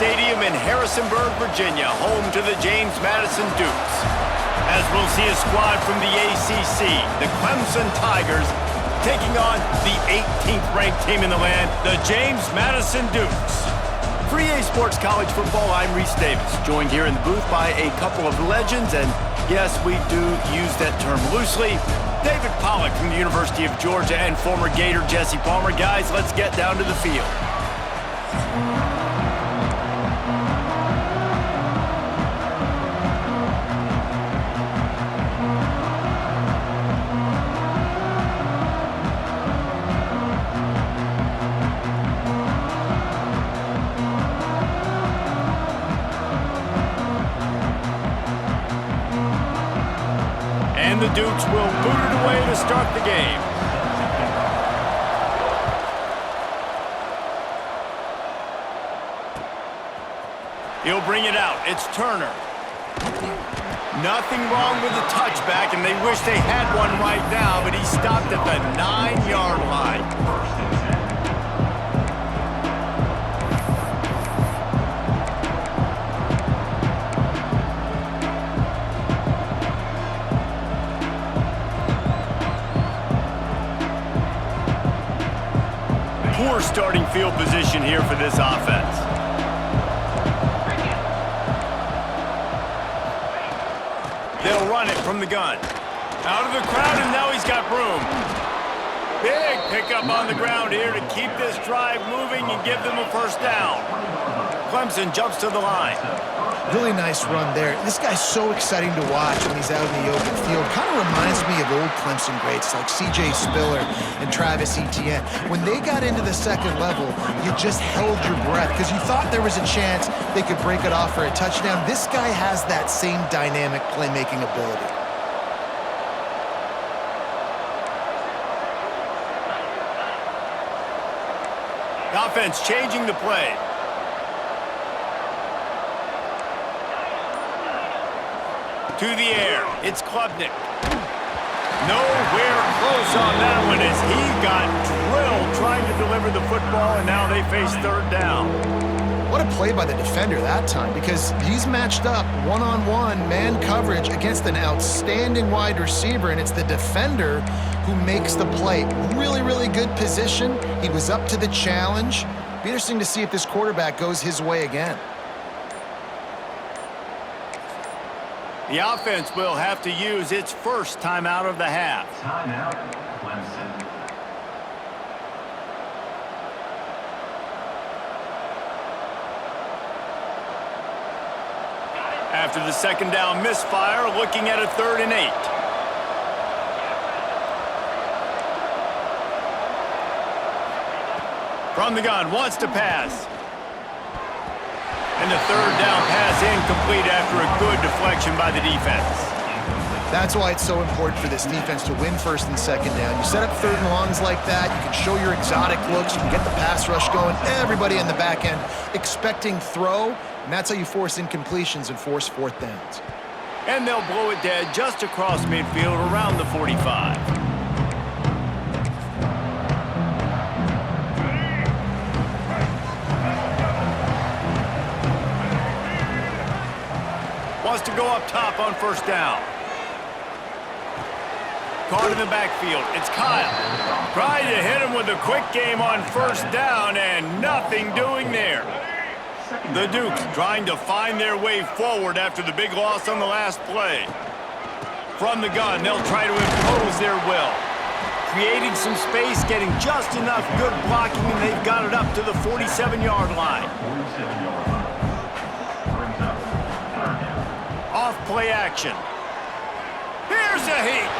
Stadium in Harrisonburg, Virginia, home to the James Madison Dukes. As we'll see a squad from the ACC, the Clemson Tigers, taking on the 18th ranked team in the land, the James Madison Dukes. For EA Sports College Football, I'm Reese Davis, joined here in the booth by a couple of legends, and yes, we do use that term loosely. David Pollack from the University of Georgia and former Gator Jesse Palmer. Guys, let's get down to the field. And the Dukes will boot it away to start the game. He'll bring it out. It's Turner. Nothing wrong with the touchback, and they wish they had one right now, but he stopped at the 9-yard line. Poor starting field position here for this offense. They'll run it from the gun. Out of the crowd, and now he's got room. Big pickup on the ground here to keep this drive moving and give them a first down. Clemson jumps to the line. Really nice run there. This guy's so exciting to watch when he's out in the open field. Kind of reminds me of old Clemson greats like C.J. Spiller and Travis Etienne. When they got into the second level, you just held your breath because you thought there was a chance they could break it off for a touchdown. This guy has that same dynamic playmaking ability. The offense changing the play. To the air, it's Klubnik. Nowhere close on that one as he got drilled trying to deliver the football, and now they face third down. What a play by the defender that time, because he's matched up one-on-one man coverage against an outstanding wide receiver, and it's the defender who makes the play. Really, really good position. He was up to the challenge. Be interesting to see if this quarterback goes his way again. The offense will have to use its first timeout of the half. Timeout, Clemson. After the second down misfire, looking at a 3rd and 8. From the gun, wants to pass. And the 3rd down pass incomplete after a good deflection by the defense. That's why it's so important for this defense to win 1st and 2nd down. You set up 3rd and longs like that, you can show your exotic looks, you can get the pass rush going, everybody in the back end expecting throw, and that's how you force incompletions and force 4th downs. And they'll blow it dead just across midfield around the 45. Wants to go up top on 1st down. Caught in the backfield. It's Kyle. Trying to hit him with a quick game on 1st down and nothing doing there. The Dukes trying to find their way forward after the big loss on the last play. From the gun, they'll try to impose their will. Creating some space, getting just enough good blocking, and they've got it up to the 47-yard line. Off play action. Here's a heat.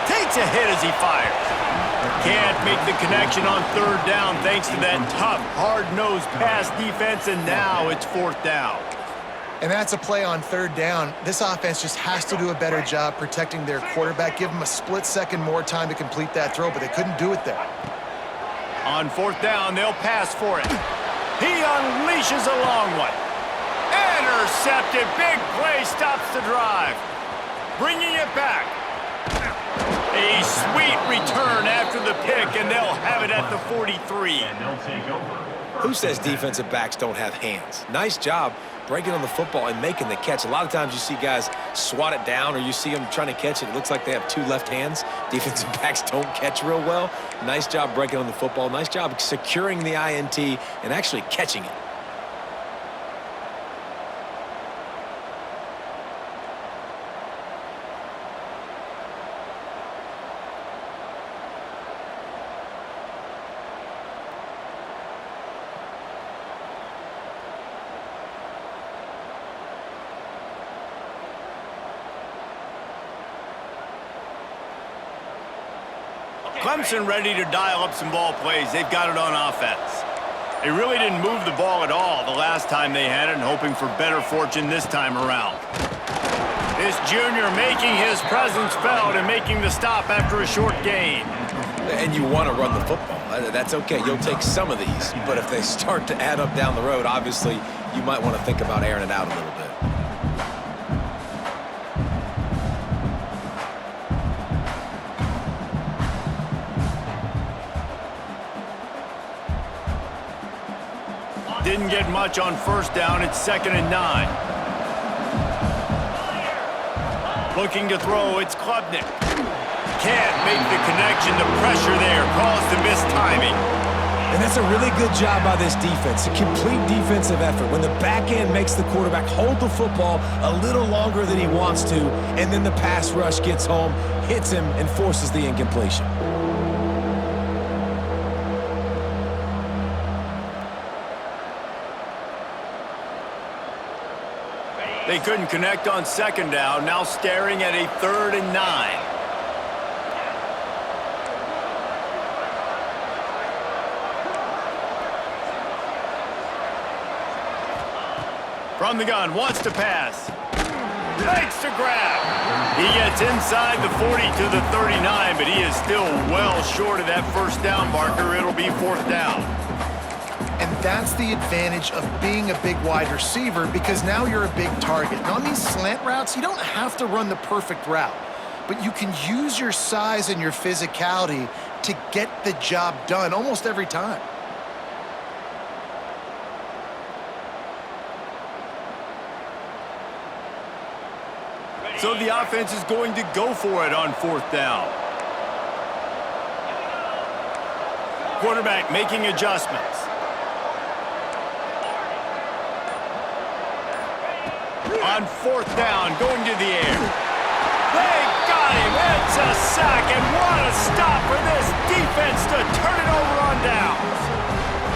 Takes a hit as he fires. Can't make the connection on 3rd down thanks to that tough, hard-nosed pass defense, and now it's 4th down. And that's a play on 3rd down. This offense just has to do a better job protecting their quarterback. Give them a split second more time to complete that throw, but they couldn't do it there. On 4th down, they'll pass for it. He unleashes a long one. Intercepted. Big play stops the drive. Bringing it back. A sweet return after the pick, and they'll have it at the 43. And they'll take over Who says defensive backs don't have hands? Nice job breaking on the football and making the catch. A lot of times you see guys swat it down or you see them trying to catch it. It looks like they have two left hands. Defensive backs don't catch real well. Nice job breaking on the football. Nice job securing the INT and actually catching it. Clemson ready to dial up some ball plays. They've got it on offense. They really didn't move the ball at all the last time they had it, and hoping for better fortune this time around. This junior making his presence felt and making the stop after a short gain. And you want to run the football. That's okay. You'll take some of these. But if they start to add up down the road, obviously, you might want to think about airing it out a little bit. Didn't get much on first down. It's 2nd and 9. Looking to throw. It's Klubnik. Can't make the connection. The pressure there caused the missed timing. And that's a really good job by this defense. A complete defensive effort. When the back end makes the quarterback hold the football a little longer than he wants to, and then the pass rush gets home, hits him, and forces the incompletion. They couldn't connect on 2nd down. Now staring at a 3rd and 9. From the gun, wants to pass. Makes the grab. He gets inside the 40 to the 39, but he is still well short of that first down marker. It'll be 4th down. And that's the advantage of being a big wide receiver, because now you're a big target. Now, on these slant routes, you don't have to run the perfect route, but you can use your size and your physicality to get the job done almost every time. So the offense is going to go for it on 4th down. Quarterback making adjustments. On 4th down, going to the air. They got him. It's a sack, and what a stop for this defense to turn it over on downs.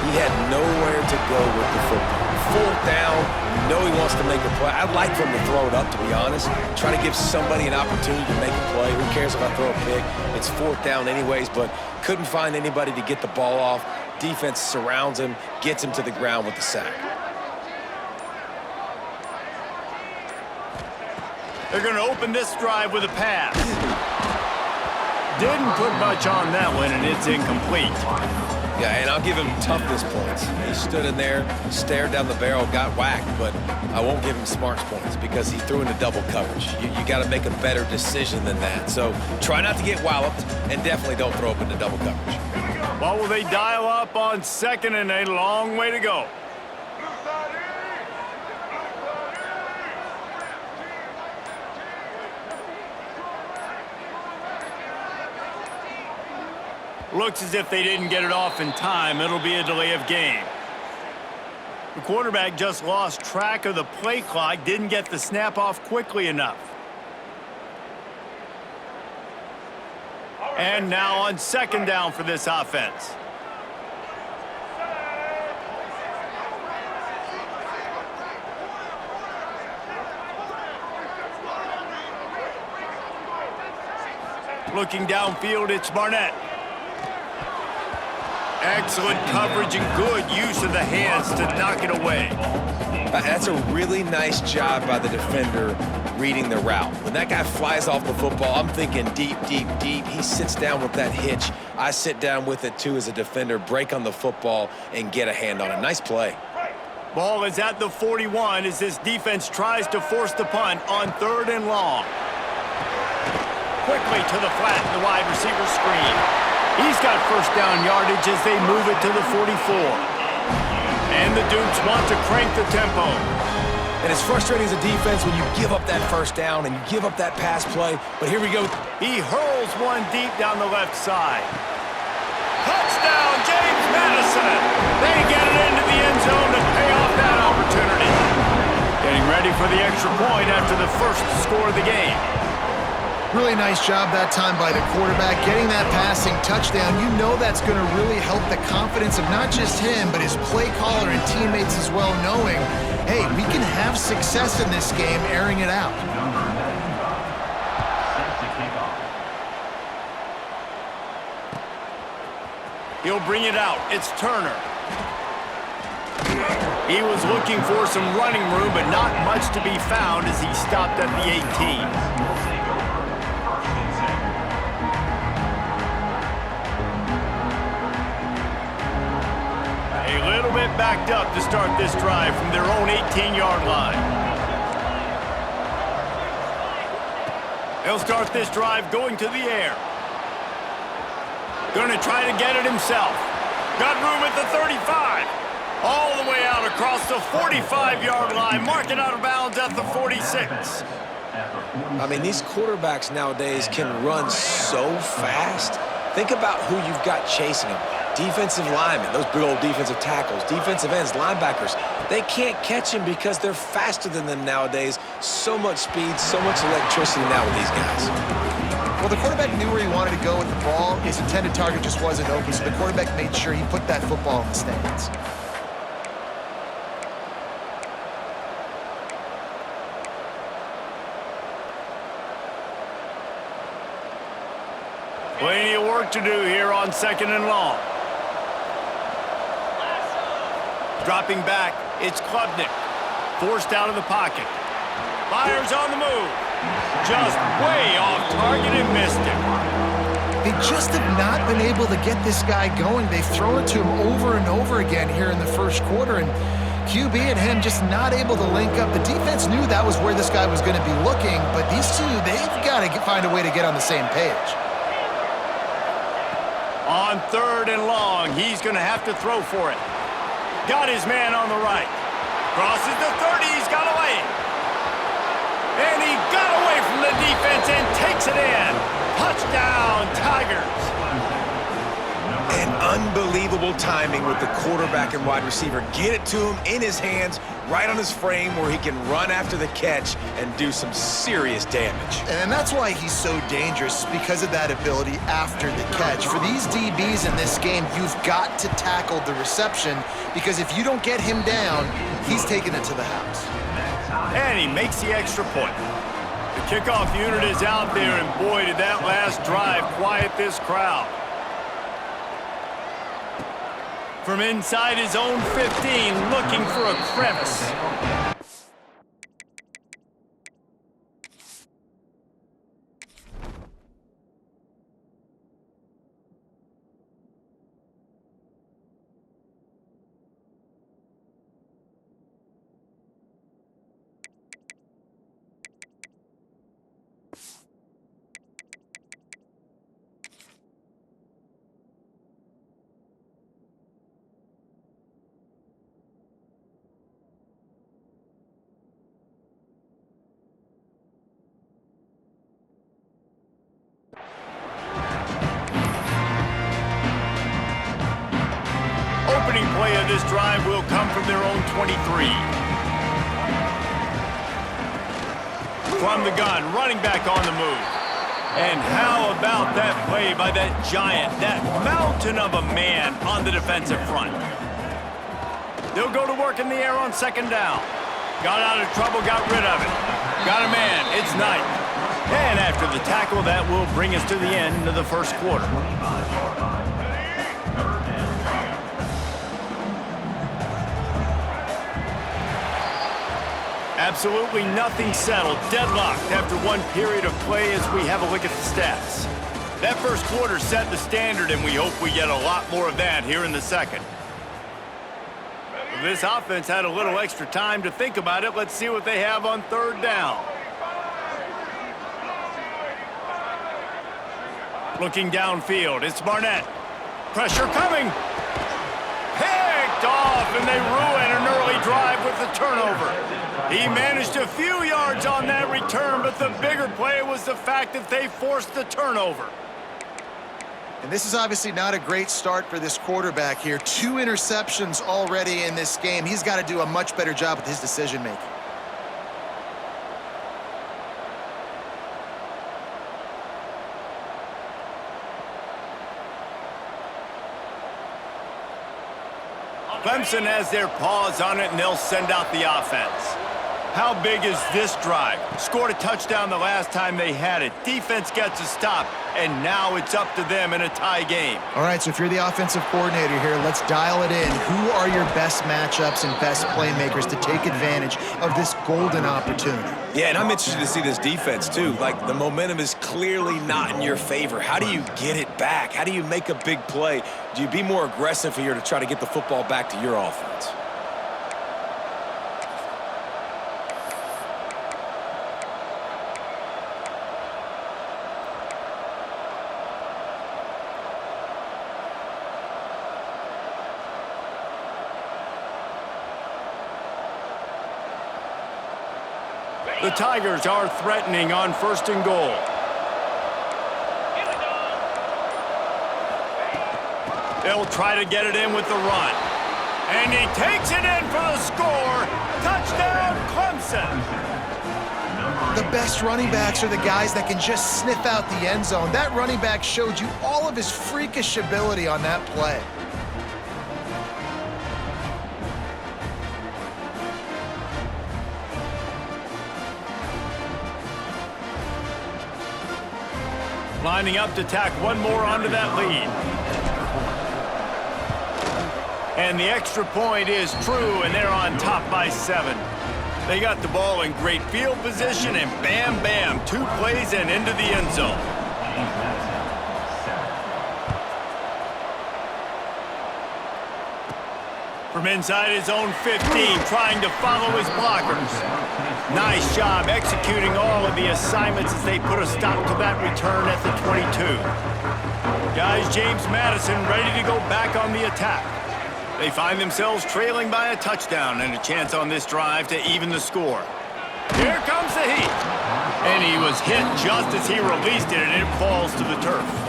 He had nowhere to go with the football. 4th down, you know he wants to make a play. I'd like for him to throw it up, to be honest. Try to give somebody an opportunity to make a play. Who cares if I throw a pick? It's 4th down anyways, but couldn't find anybody to get the ball off. Defense surrounds him, gets him to the ground with the sack. They're going to open this drive with a pass. Didn't put much on that one, and it's incomplete. Yeah, and I'll give him toughness points. He stood in there, stared down the barrel, got whacked, but I won't give him smarts points because he threw into double coverage. You got to make a better decision than that. So try not to get walloped, and definitely don't throw up into double coverage. Well, will they dial up on 2nd and a long way to go? Looks as if they didn't get it off in time. It'll be a delay of game. The quarterback just lost track of the play clock, didn't get the snap off quickly enough. And now on 2nd down for this offense. Looking downfield, it's Barnett. Excellent coverage and good use of the hands to knock it away. That's a really nice job by the defender reading the route. When that guy flies off the football, I'm thinking deep, deep, deep. He sits down with that hitch. I sit down with it too as a defender, break on the football, and get a hand on it. Nice play. Ball is at the 41 as this defense tries to force the punt on 3rd and long. Quickly to the flat in the wide receiver screen. He's got first down yardage as they move it to the 44. And the Dukes want to crank the tempo. And it's frustrating as a defense when you give up that first down and you give up that pass play. But here we go. He hurls one deep down the left side. Touchdown, James Madison! They get it into the end zone to pay off that opportunity. Getting ready for the extra point after the first score of the game. Really nice job that time by the quarterback, getting that passing touchdown. You know that's going to really help the confidence of not just him, but his play caller and teammates as well, knowing, hey, we can have success in this game, airing it out. Number 95, set to kick off. He'll bring it out. It's Turner. He was looking for some running room, but not much to be found as he stopped at the 18. A little bit backed up to start this drive from their own 18-yard line. He'll start this drive going to the air. Going to try to get it himself. Got room at the 35. All the way out across the 45-yard line. Mark it out of bounds at the 46. I mean, these quarterbacks nowadays can run so fast. Think about who you've got chasing them. Defensive linemen, those big old defensive tackles, defensive ends, linebackers. They can't catch him because they're faster than them nowadays. So much speed, so much electricity now with these guys. Well, the quarterback knew where he wanted to go with the ball. His intended target just wasn't open, so the quarterback made sure he put that football in the stands. Plenty of work to do here on 2nd and long. Dropping back, it's Klubnik. Forced out of the pocket. Fires on the move. Just way off target and missed it. They just have not been able to get this guy going. They've thrown it to him over and over again here in the first quarter, and QB and him just not able to link up. The defense knew that was where this guy was going to be looking, but these two, they've got to find a way to get on the same page. On 3rd and long, he's going to have to throw for it. Got his man on the right. Crosses the 30, he's got away. And he got away from the defense and takes it in. Touchdown, Tigers. And unbelievable timing with the quarterback and wide receiver. Get it to him in his hands, right on his frame where he can run after the catch and do some serious damage. And that's why he's so dangerous, because of that ability after the catch. For these DBs in this game, you've got to tackle the reception, because if you don't get him down, he's taking it to the house. And he makes the extra point. The kickoff unit is out there, and boy, did that last drive quiet this crowd. From inside his own 15, looking for a crevice. Opening play of this drive will come from their own 23. From the gun, running back on the move. And how about that play by that giant, that mountain of a man on the defensive front? They'll go to work in the air on 2nd down. Got out of trouble, got rid of it. Got a man, it's Knight. And after the tackle, that will bring us to the end of the first quarter. Absolutely nothing settled, deadlocked after one period of play as we have a look at the stats. That first quarter set the standard, and we hope we get a lot more of that here in the second. This offense had a little extra time to think about it. Let's see what they have on 3rd down. Looking downfield, it's Barnett. Pressure coming. Picked off off, and they ruin an early drive with the turnover. He managed a few yards on that return, but the bigger play was the fact that they forced the turnover. And this is obviously not a great start for this quarterback here. 2 interceptions already in this game. He's got to do a much better job with his decision-making. Clemson has their paws on it, and they'll send out the offense. How big is this drive? Scored a touchdown the last time they had it. Defense gets a stop, and now it's up to them in a tie game. All right, so if you're the offensive coordinator here, let's dial it in. Who are your best matchups and best playmakers to take advantage of this golden opportunity? Yeah, and I'm interested to see this defense, too. Like, the momentum is clearly not in your favor. How do you get it back? How do you make a big play? Do you be more aggressive here to try to get the football back to your offense? The Tigers are threatening on 1st and goal. They'll try to get it in with the run. And he takes it in for the score. Touchdown, Clemson. The best running backs are the guys that can just sniff out the end zone. That running back showed you all of his freakish ability on that play. Lining up to tack one more onto that lead. And the extra point is true, and they're on top by 7. They got the ball in great field position, and bam, bam, 2 plays and into the end zone. From inside his own 15, trying to follow his blockers. Nice job executing all of the assignments as they put a stop to that return at the 22. Guys, James Madison ready to go back on the attack. They find themselves trailing by a touchdown and a chance on this drive to even the score. Here comes the heat. And he was hit just as he released it, and it falls to the turf.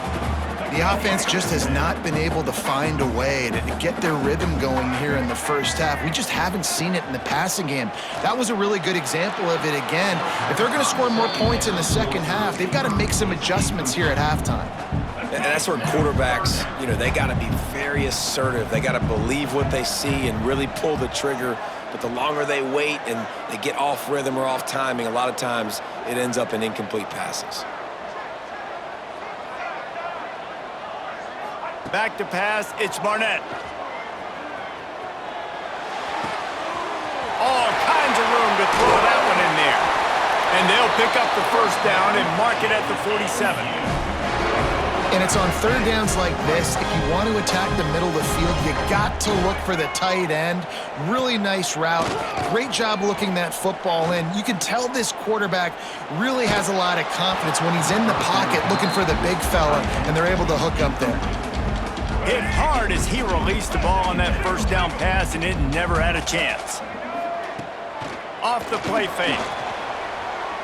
The offense just has not been able to find a way to get their rhythm going here in the first half. We just haven't seen it in the passing game. That was a really good example of it again. If they're going to score more points in the second half, they've got to make some adjustments here at halftime. And that's where quarterbacks, they got to be very assertive. They got to believe what they see and really pull the trigger. But the longer they wait and they get off rhythm or off timing, a lot of times it ends up in incomplete passes. Back to pass, it's Barnett. All kinds of room to throw that one in there. And they'll pick up the first down and mark it at the 47. And it's on 3rd downs like this. If you want to attack the middle of the field, you got to look for the tight end. Really nice route. Great job looking that football in. You can tell this quarterback really has a lot of confidence when he's in the pocket looking for the big fella, and they're able to hook up there. Hit hard as he released the ball on that first down pass, and it never had a chance. Off the play fake.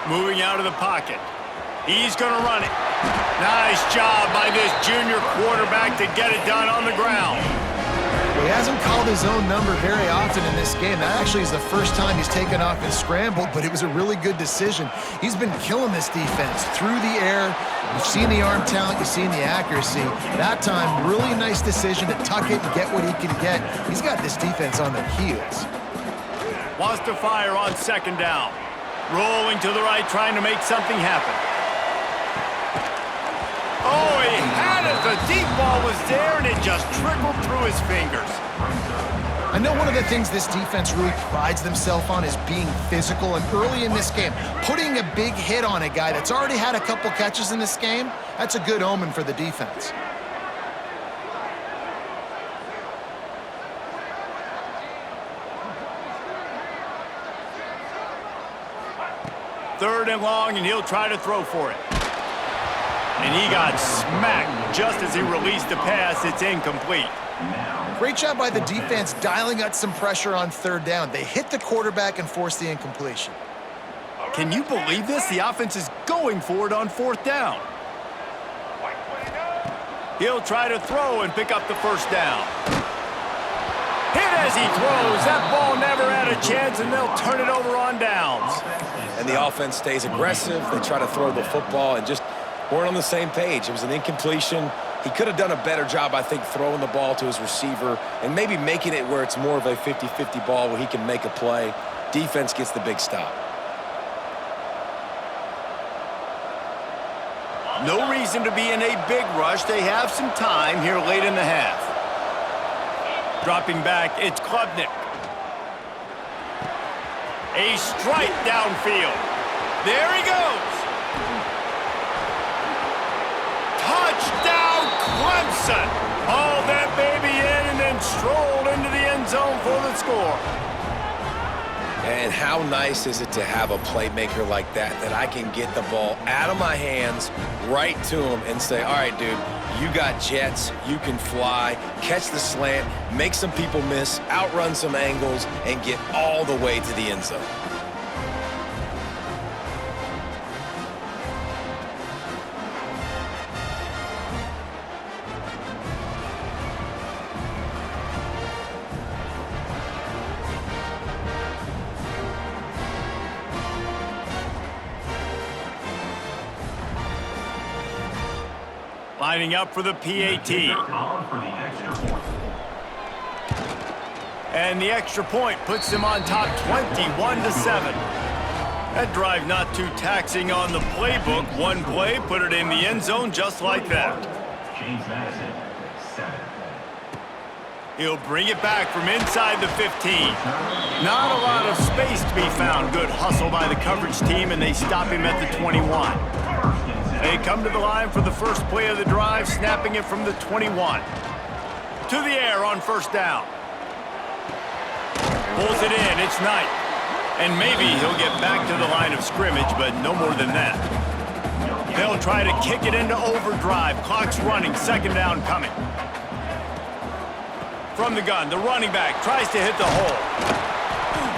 Moving out of the pocket. He's going to run it. Nice job by this junior quarterback to get it done on the ground. Well, he hasn't called his own number very often in this game. That actually is the first time he's taken off and scrambled, but it was a really good decision. He's been killing this defense through the air. You've seen the arm talent, you've seen the accuracy. That time, really nice decision to tuck it and get what he can get. He's got this defense on their heels. Wants to fire on 2nd down. Rolling to the right, trying to make something happen. Oh, he had it. The deep ball was there, and it just trickled through his fingers. I know one of the things this defense really prides themselves on is being physical, and early in this game, putting a big hit on a guy that's already had a couple catches in this game, that's a good omen for the defense. Third and long, and he'll try to throw for it. And he got smacked just as he released the pass. It's incomplete. Great job by the defense dialing up some pressure on third down. They hit the quarterback and forced the incompletion. Can you believe this? The offense is going for it on fourth down. He'll try to throw and pick up the first down. Hit as he throws. That ball never had a chance, and they'll turn it over on downs. And the offense stays aggressive. They try to throw the football and just weren't on the same page. It was an incompletion. He could have done a better job, I think, throwing the ball to his receiver and maybe making it where it's more of a 50-50 ball where he can make a play. Defense gets the big stop. No reason to be in a big rush. They have some time here late in the half. Dropping back, it's Klubnik. A strike downfield. There he goes. Touchdown, Clemson. Hauled that baby in and then strolled into the end zone for the score. And how nice is it to have a playmaker like that I can get the ball out of my hands right to him and say, all right, dude, you got jets, you can fly, catch the slant, make some people miss, outrun some angles, and get all the way to the end zone. Lining up for the PAT. And the extra point puts them on top 21-7. That drive not too taxing on the playbook. One play, put it in the end zone just like that. James Madison, 7. He'll bring it back from inside the 15. Not a lot of space to be found. Good hustle by the coverage team, and they stop him at the 21. They come to the line for the first play of the drive, snapping it from the 21. To the air on first down. Pulls it in, it's Knight. And maybe he'll get back to the line of scrimmage, but no more than that. They'll try to kick it into overdrive. Clock's running, second down coming. From the gun, the running back tries to hit the hole.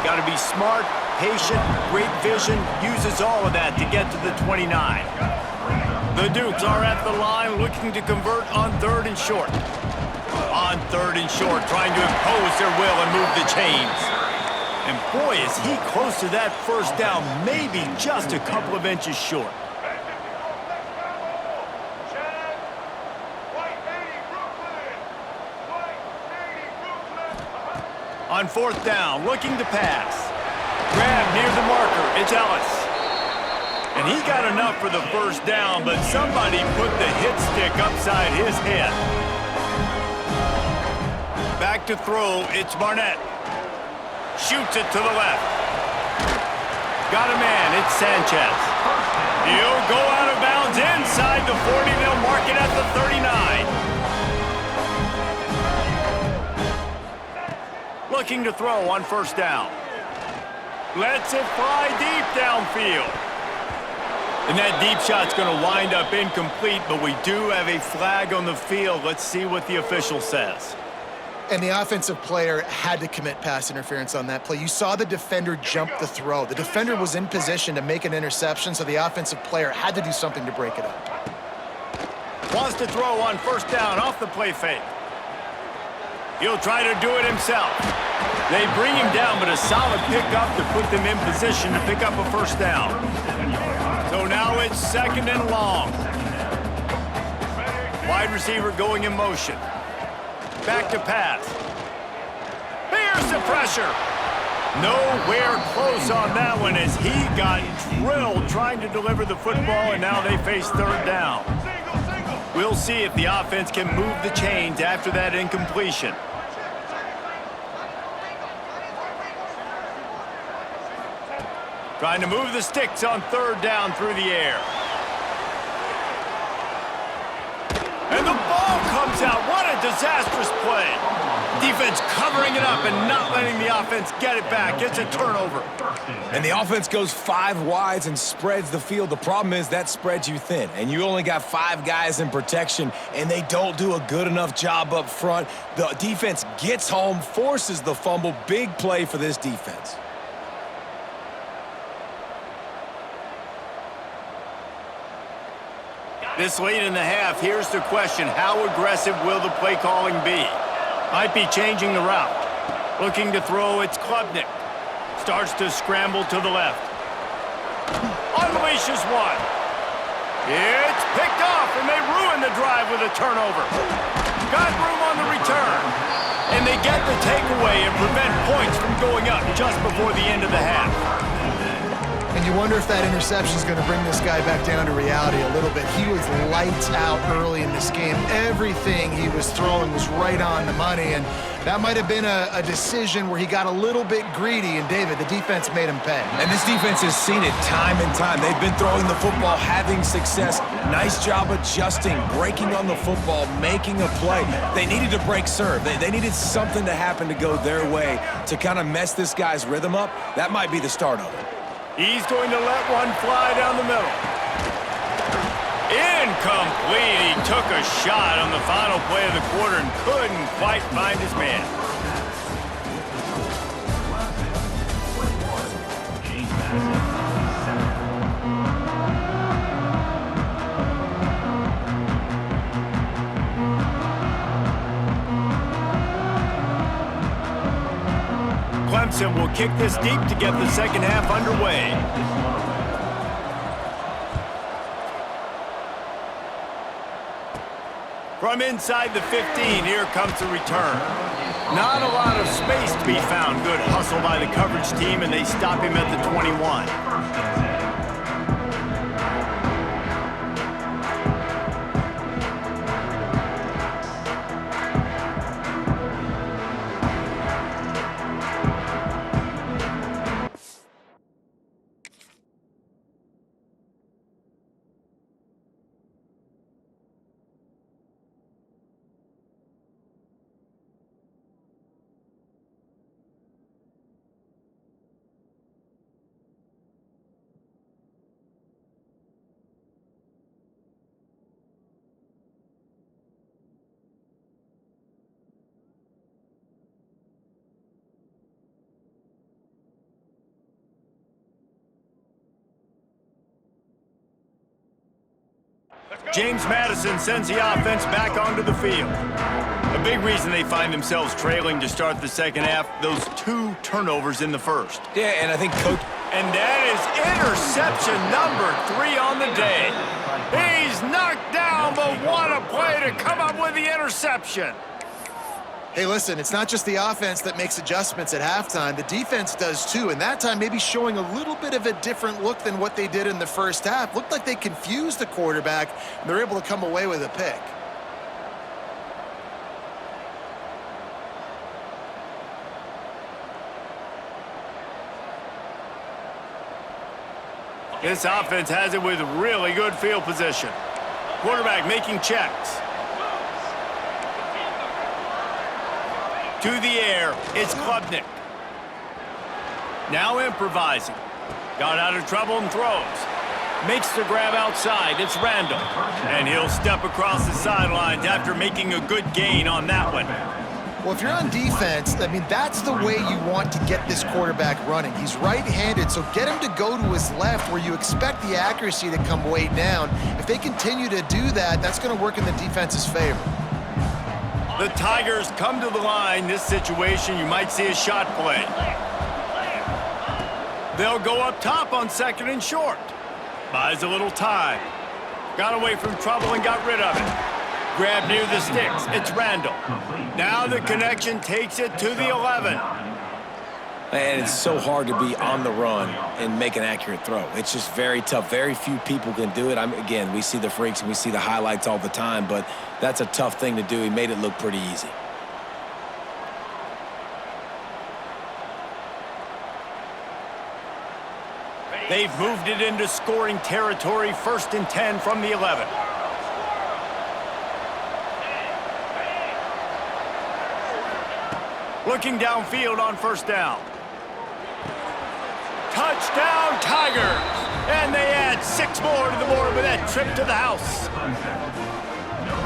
Got to be smart, patient, great vision, uses all of that to get to the 29. The Dukes are at the line looking to convert on third and short. On third and short, trying to impose their will and move the chains. And boy, is he close to that first down, maybe just a couple of inches short. On fourth down, looking to pass. Grab near the marker, it's Ellis. And he got enough for the first down, but somebody put the hit stick upside his head. Back to throw, it's Barnett. Shoots it to the left. Got a man, it's Sanchez. He'll go out of bounds inside the 40. They'll mark it at the 39. Looking to throw on first down. Lets it fly deep downfield. And that deep shot's going to wind up incomplete, but we do have a flag on the field. Let's see what the official says. And the offensive player had to commit pass interference on that play. You saw the defender jump the throw. The defender was in position to make an interception, so the offensive player had to do something to break it up. Wants to throw on first down off the play fake. He'll try to do it himself. They bring him down, but a solid pickup to put them in position to pick up a first down. So now it's second and long. Wide receiver going in motion. Back to pass. Here's the pressure. Nowhere close on that one as he got drilled trying to deliver the football, and now they face third down. We'll see if the offense can move the chains after that incompletion. Trying to move the sticks on third down through the air. And the ball comes out. What a a disastrous play. Defense covering it up and not letting the offense get it back. It's a turnover. And the offense goes 5 wides and spreads the field. The problem is that spreads you thin, and you only got 5 guys in protection, and they don't do a good enough job up front. The defense gets home, forces the fumble. Big play for this defense. This late in the half, here's the question. How aggressive will the play calling be? Might be changing the route. Looking to throw, it's Klubnik. Starts to scramble to the left. Unleashes one. It's picked off, and they ruin the drive with a turnover. Got room on the return. And they get the takeaway and prevent points from going up just before the end of the half. And you wonder if that interception is going to bring this guy back down to reality a little bit. He was lights out early in this game. Everything he was throwing was right on the money, and that might have been a decision where he got a little bit greedy, and David, the defense made him pay. And this defense has seen it time and time. They've been throwing the football, having success. Nice job adjusting, breaking on the football, making a play. They needed to break serve. They needed something to happen to go their way to kind of mess this guy's rhythm up. That might be the start of it. He's going to let one fly down the middle. Incomplete. He took a shot on the final play of the quarter and couldn't quite find his man. James Madison, 7. Clemson will kick this deep to get the second half underway. From inside the 15, here comes the return. Not a lot of space to be found. Good hustle by the coverage team, and they stop him at the 21. James Madison sends the offense back onto the field. A big reason they find themselves trailing to start the second half, those 2 turnovers in the first. Yeah, and I think Coach... And that is interception number 3 on the day. He's knocked down, but what a play to come up with the interception. Hey, listen, it's not just the offense that makes adjustments at halftime. The defense does too, and that time maybe showing a little bit of a different look than what they did in the first half. Looked like they confused the quarterback, and they're able to come away with a pick. This offense has it with really good field position. Quarterback making checks. To the air, it's Klubnik. Now improvising. Got out of trouble and throws. Makes the grab outside, it's Randall. And he'll step across the sidelines after making a good gain on that one. Well, if you're on defense, I mean, that's the way you want to get this quarterback running. He's right-handed, so get him to go to his left where you expect the accuracy to come way down. If they continue to do that, that's going to work in the defense's favor. The Tigers come to the line. This situation, you might see a shot play. They'll go up top on 2nd and short. Buys a little time. Got away from trouble and got rid of it. Grab near the sticks. It's Randall. Now the connection takes it to the 11. And it's so hard to be on the run and make an accurate throw. It's just very tough. Very few people can do it. Again, we see the freaks and we see the highlights all the time, but that's a tough thing to do. He made it look pretty easy. They've moved it into scoring territory. 1st and 10 from the 11. Looking downfield on first down. Touchdown, Tigers! And they add 6 more to the board with that trip to the house.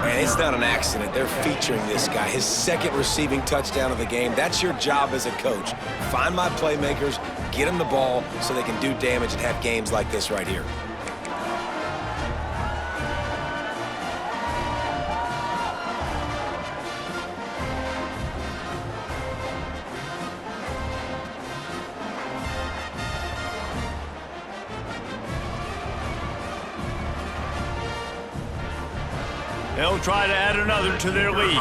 And it's not an accident. They're featuring this guy. His second receiving touchdown of the game. That's your job as a coach. Find my playmakers, get them the ball so they can do damage and have games like this right here. They'll try to add another to their lead.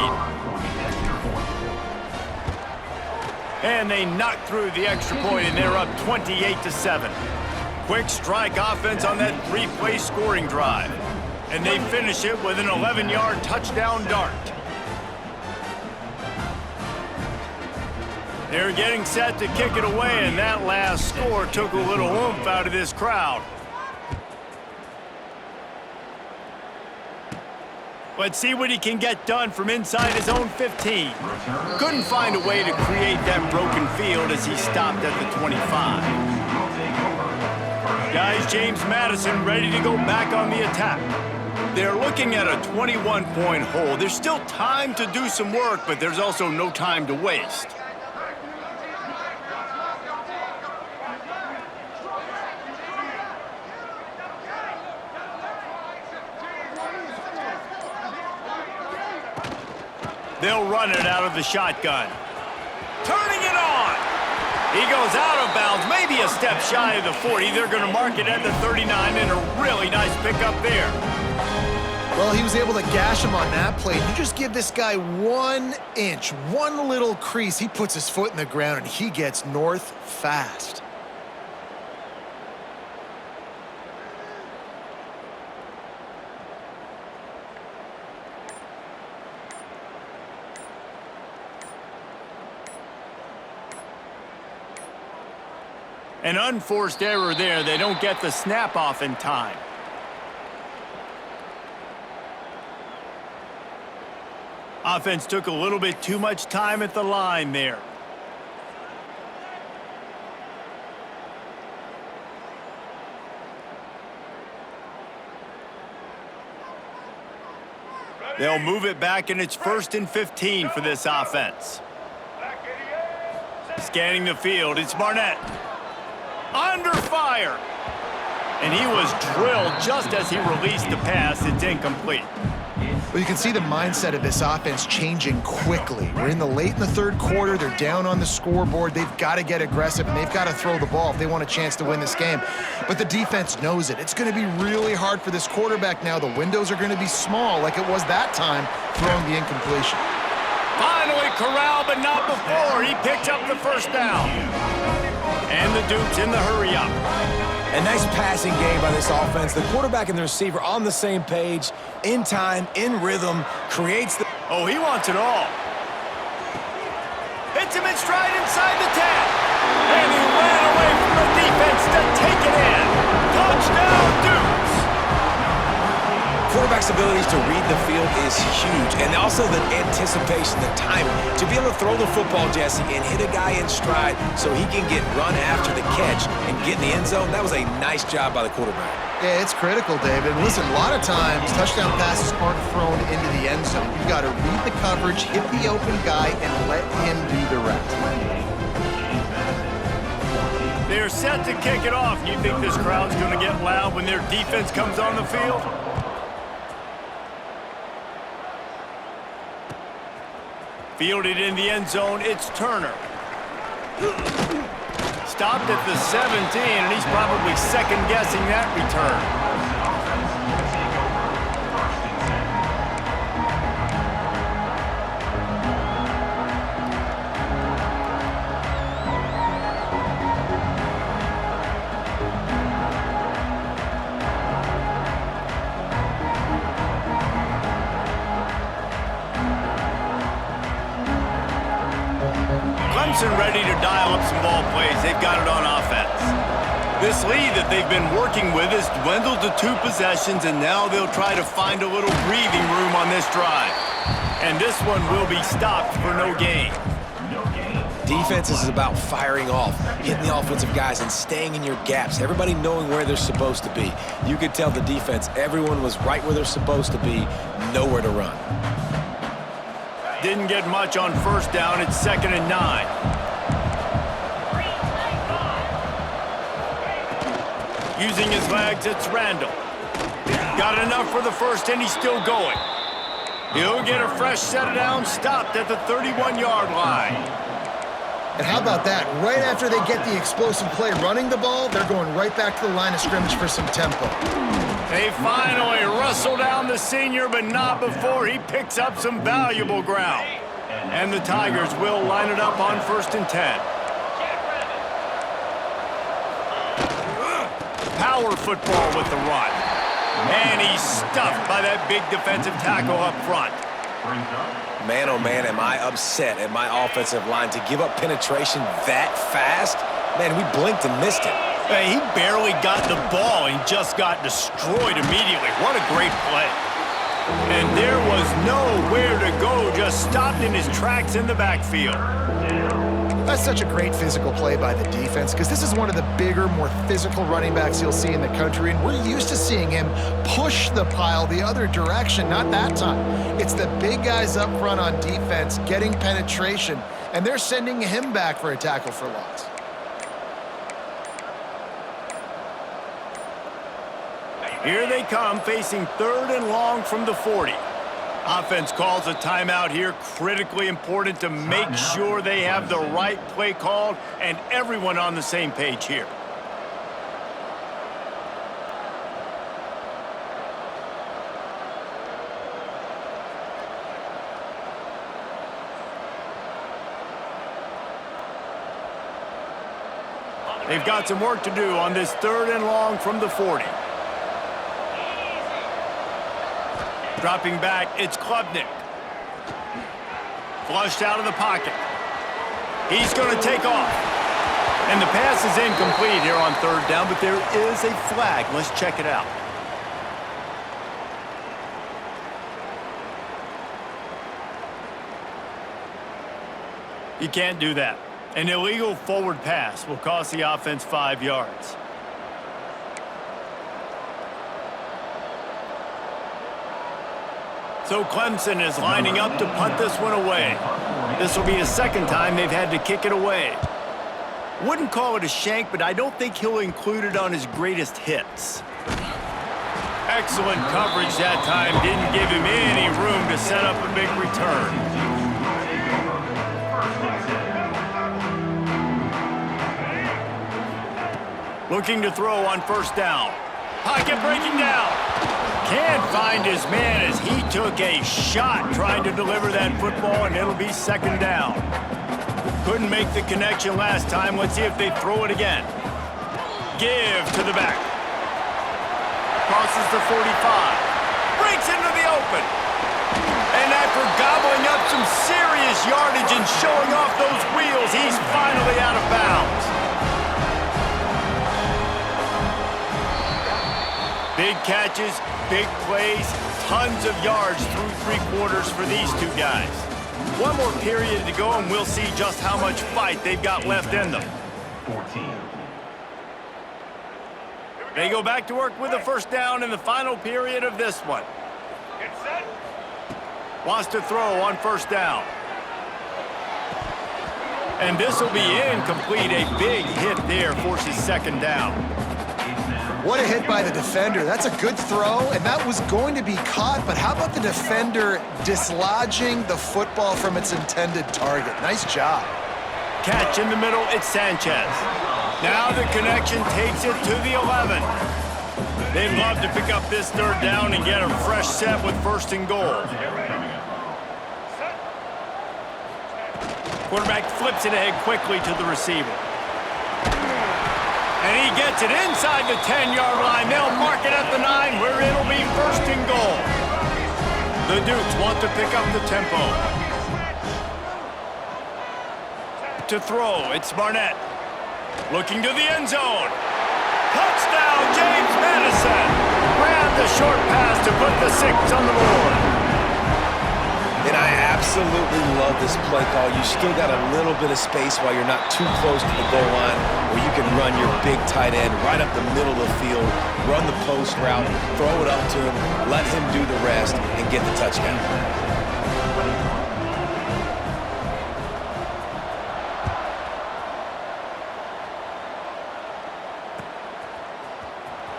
And they knock through the extra point, and they're up 28-7. Quick strike offense on that 3-play scoring drive. And they finish it with an 11-yard touchdown dart. They're getting set to kick it away, and that last score took a little oomph out of this crowd. Let's see what he can get done from inside his own 15. Couldn't find a way to create that broken field as he stopped at the 25. Guys, James Madison ready to go back on the attack. They're looking at a 21-point hole. There's still time to do some work, but there's also no time to waste. They'll run it out of the shotgun. Turning it on. He goes out of bounds, maybe a step shy of the 40. They're going to mark it at the 39, and a really nice pickup there. Well, he was able to gash him on that play. You just give this guy 1 inch, one little crease. He puts his foot in the ground, and he gets north fast. An unforced error there. They don't get the snap off in time. Offense took a little bit too much time at the line there. They'll move it back, and it's 1st and 15 for this offense. Scanning the field, it's Barnett. Under fire. And he was drilled just as he released the pass. It's incomplete. Well, you can see the mindset of this offense changing quickly. We're late in the third quarter. They're down on the scoreboard. They've got to get aggressive, and they've got to throw the ball if they want a chance to win this game. But the defense knows it. It's going to be really hard for this quarterback now. The windows are going to be small like it was that time throwing the incompletion. Finally corralled, but not before. He picked up the first down. And the Dukes in the hurry-up. A nice passing game by this offense. The quarterback and the receiver on the same page, in time, in rhythm, creates the... Oh, he wants it all. Hits him in stride inside the 10. And he ran away from the defense to take it in. Touchdown, Dukes! Quarterback's abilities to read the field is huge, and also the anticipation, the timing. To be able to throw the football, Jesse, and hit a guy in stride so he can get run after the catch and get in the end zone, that was a nice job by the quarterback. Yeah, it's critical, David. Listen, a lot of times touchdown passes aren't thrown into the end zone. You've got to read the coverage, hit the open guy, and let him do the rest. They're set to kick it off. You think this crowd's going to get loud when their defense comes on the field? Fielded in the end zone, it's Turner. Stopped at the 17, and he's probably second-guessing that return. Clemson ready to dial up some ball plays. They've got it on offense. This lead that they've been working with has dwindled to 2 possessions, and now they'll try to find a little breathing room on this drive. And this one will be stopped for no gain. No gain. Defense is about firing off, hitting the offensive guys, and staying in your gaps. Everybody knowing where they're supposed to be. You could tell the defense, everyone was right where they're supposed to be, nowhere to run. Didn't get much on first down. It's 2nd and 9. Using his legs, it's Randall. Got enough for the first, and he's still going. He'll get a fresh set of downs, stopped at the 31-yard line. And how about that? Right after they get the explosive play running the ball, they're going right back to the line of scrimmage for some tempo. They finally wrestle down the senior, but not before he picks up some valuable ground. And the Tigers will line it up on 1st and 10. Power football with the run. And he's stuffed by that big defensive tackle up front. Man, oh man, am I upset at my offensive line to give up penetration that fast? Man, we blinked and missed it. Hey, he barely got the ball and just got destroyed immediately. What a great play. And there was nowhere to go, just stopped in his tracks in the backfield. That's such a great physical play by the defense because this is one of the bigger, more physical running backs you'll see in the country, and we're used to seeing him push the pile the other direction, not that time. It's the big guys up front on defense getting penetration, and they're sending him back for a tackle for loss. Here they come, facing 3rd and long from the 40. Offense calls a timeout here, critically important to make sure they have the right play called and everyone on the same page here. They've got some work to do on this 3rd and long from the 40. Dropping back, it's Klubnik. Flushed out of the pocket. He's going to take off. And the pass is incomplete here on 3rd down, but there is a flag. Let's check it out. You can't do that. An illegal forward pass will cost the offense 5 yards. So Clemson is lining up to punt this one away. This will be the 2nd time they've had to kick it away. Wouldn't call it a shank, but I don't think he'll include it on his greatest hits. Excellent coverage that time. Didn't give him any room to set up a big return. Looking to throw on 1st down. Pocket breaking down. Can't find his man as he took a shot trying to deliver that football, and it'll be 2nd down. Couldn't make the connection last time. Let's see if they throw it again. Give to the back. Crosses the 45. Breaks into the open. And after gobbling up some serious yardage and showing off those wheels, he's finally out of bounds. Big catches, big plays, tons of yards through 3 quarters for these two guys. One more period to go, and we'll see just how much fight they've got left in them. 14. They go back to work with a 1st down in the final period of this one. Wants to throw on 1st down. And this will be incomplete. A big hit there forces 2nd down. What a hit by the defender. That's a good throw, and that was going to be caught, but how about the defender dislodging the football from its intended target? Nice job. Catch in the middle, it's Sanchez. Now the connection takes it to the 11. They'd love to pick up this 3rd down and get a fresh set with 1st and goal. Quarterback flips it ahead quickly to the receiver. And he gets it inside the 10-yard line. They'll mark it at the 9, where it'll be 1st and goal. The Dukes want to pick up the tempo. To throw, it's Barnett. Looking to the end zone. Touchdown, James Madison. Grabbed the short pass to put the 6 on the board. And I absolutely love this play call. You still got a little bit of space while you're not too close to the goal line where you can run your big tight end right up the middle of the field, run the post route, throw it up to him, let him do the rest, and get the touchdown.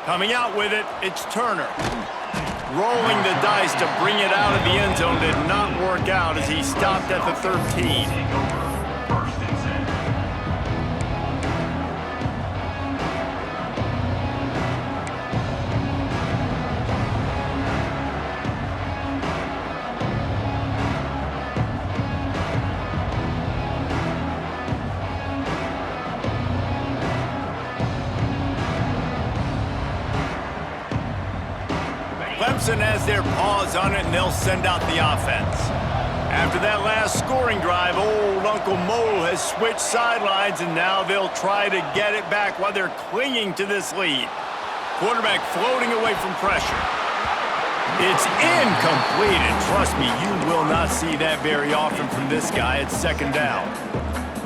Coming out with it, it's Turner. Rolling the dice to bring it out of the end zone did not work out as he stopped at the 13. First and 10. Clemson has their paws on it, and they'll send out the offense. After that last scoring drive, old Uncle Mo has switched sidelines, and now they'll try to get it back while they're clinging to this lead. Quarterback floating away from pressure. It's incomplete, and trust me, you will not see that very often from this guy. It's second down.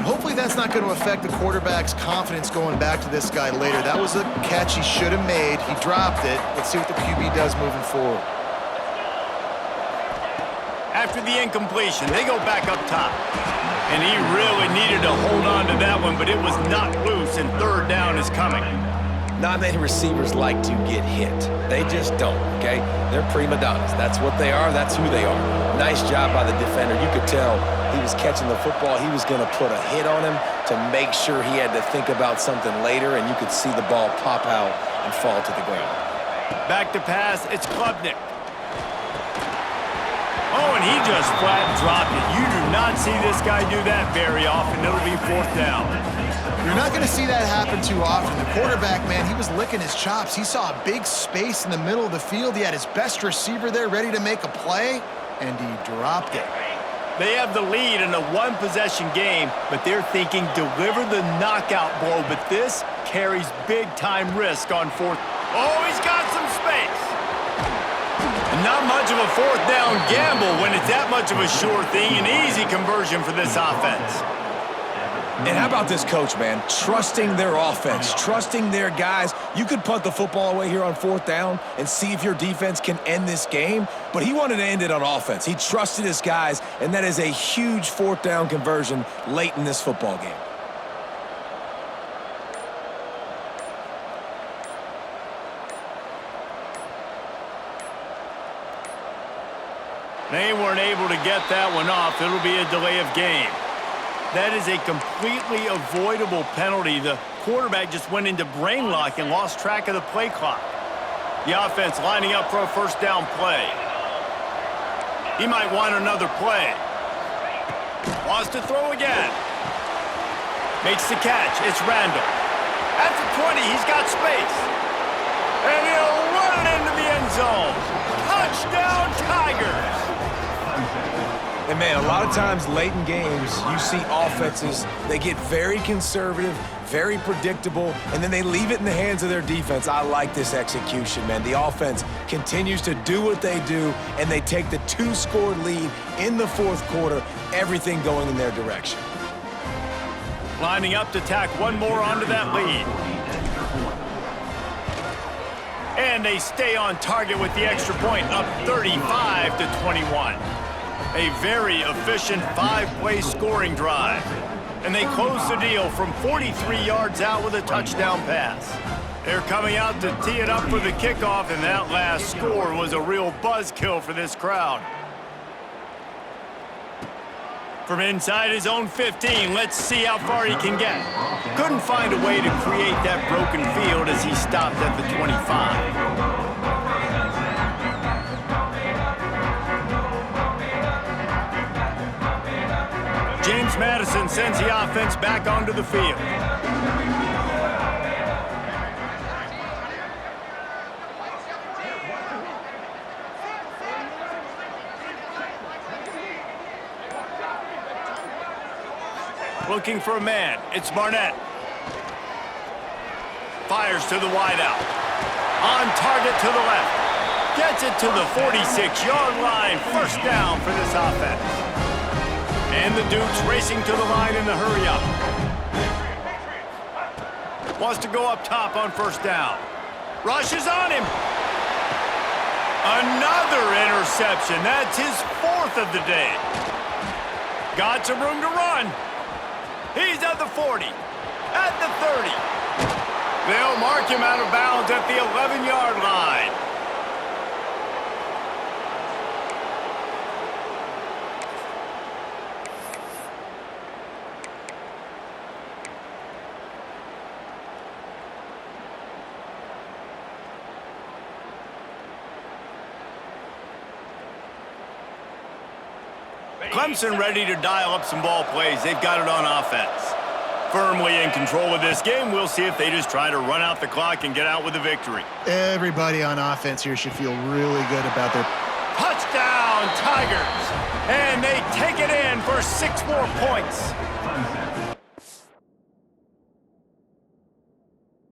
Hopefully that's not going to affect the quarterback's confidence going back to this guy later. That was a catch he should have made. He dropped it. Let's see what the QB does moving forward. After the incompletion, they go back up top. And he really needed to hold on to that one, but it was not loose, and third down is coming. Not many receivers like to get hit. They just don't, okay? They're prima donnas. That's what they are. That's who they are. Nice job by the defender. You could tell he was catching the football. He was going to put a hit on him to make sure he had to think about something later, and you could see the ball pop out and fall to the ground. Back to pass, it's Klubnik. Oh, and he just flat dropped it. You do not see this guy do that very often. It'll be fourth down. You're not going to see that happen too often. The quarterback, man, he was licking his chops. He saw a big space in the middle of the field. He had his best receiver there ready to make a play, and he dropped it. They have the lead in a one-possession game, but they're thinking deliver the knockout blow, but this carries big-time risk on fourth. Oh, he's got some space. Not much of a fourth down gamble when it's that much of a sure thing. An easy conversion for this offense. And how about this coach, man? Trusting their offense, trusting their guys. You could punt the football away here on fourth down and see if your defense can end this game, but he wanted to end it on offense. He trusted his guys, and that is a huge fourth down conversion late in this football game. They weren't able to get that one off. It'll be a delay of game. That is a completely avoidable penalty. The quarterback just went into brain lock and lost track of the play clock. The offense lining up for a first down play. He might want another play. Wants to throw again. Makes the catch. It's Randall. At the 20, he's got space. And he'll run it into the end zone. Touchdown, Tigers! And, man, a lot of times late in games, you see offenses, they get very conservative, very predictable, and then they leave it in the hands of their defense. I like this execution, man. The offense continues to do what they do, and they take the two-score lead in the fourth quarter, everything going in their direction. Lining up to tack one more onto that lead. And they stay on target with the extra point, up 35-21. A very efficient five-play scoring drive. And they close the deal from 43 yards out with a touchdown pass. They're coming out to tee it up for the kickoff, and that last score was a real buzzkill for this crowd. From inside his own 15, let's see how far he can get. Couldn't find a way to create that broken field as he stopped at the 25. James Madison sends the offense back onto the field. Looking for a man. It's Barnett. Fires to the wideout. On target to the left. Gets it to the 46-yard line. First down for this offense. And the Dukes racing to the line in the hurry-up. Wants to go up top on first down. Rushes on him. Another interception. That's his 4th of the day. Got some room to run. He's at the 40. At the 30. They'll mark him out of bounds at the 11-yard line. Clemson ready to dial up some ball plays. They've got it on offense. Firmly in control of this game. We'll see if they just try to run out the clock and get out with a victory. Everybody on offense here should feel really good about their... Touchdown, Tigers! And they take it in for 6 more points.